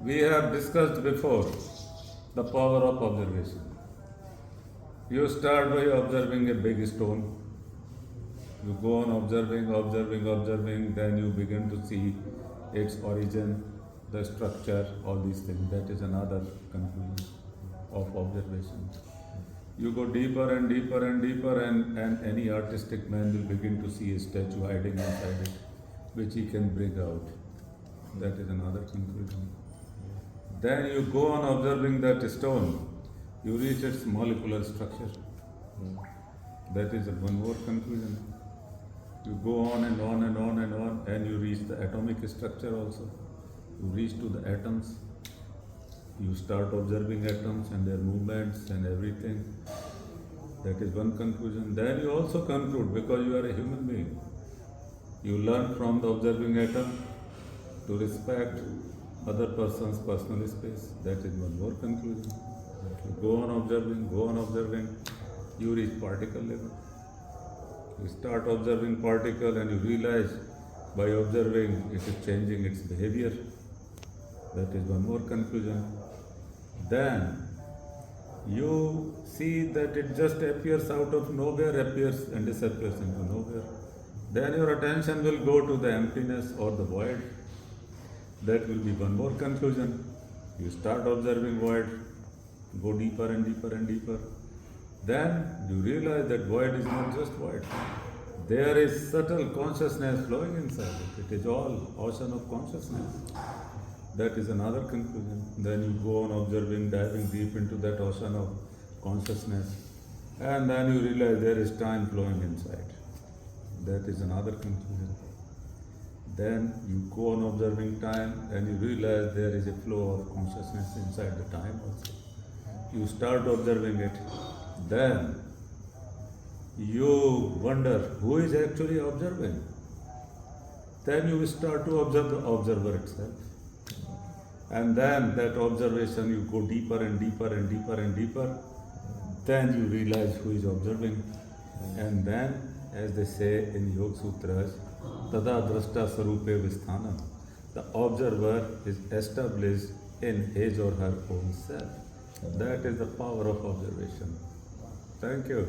We have discussed before the power of observation. You start by observing a big stone. You go on observing, then you begin to see its origin, the structure, all these things. That is another conclusion of observation. You go deeper and deeper, and any artistic man will begin to see a statue hiding inside it, which he can bring out. That is another conclusion. Then you go on observing that stone, you reach its molecular structure. That is one more conclusion. You go on, and you reach the atomic structure also. You reach to the atoms. You start observing atoms and their movements and everything. That is one conclusion. Then you also conclude, because you are a human being, you learn from the observing atom to respect other person's personal space. That is one more conclusion. You go on observing, you reach particle level. You start observing particle and you realize by observing it is changing its behavior. That is one more conclusion. Then you see that it just appears out of nowhere, appears and disappears into nowhere. Then your attention will go to the emptiness or the void. That will be one more conclusion. You start observing void, go deeper and deeper. Then you realize that void is not just void. There is subtle consciousness flowing inside it. It is all ocean of consciousness. That is another conclusion. Then you go on observing, diving deep into that ocean of consciousness. And then you realize there is time flowing inside. That is another conclusion. Then you go on observing time and you realize there is a flow of consciousness inside the time also. You start observing it. Then you wonder who is actually observing. Then you start to observe the observer itself. And then that observation, you go deeper and deeper. Then you realize who is observing. And then, as they say in Yoga Sutras, Tada Drashta Sarupe Visthanam. The observer is established in his or her own self. That is the power of observation. Thank you.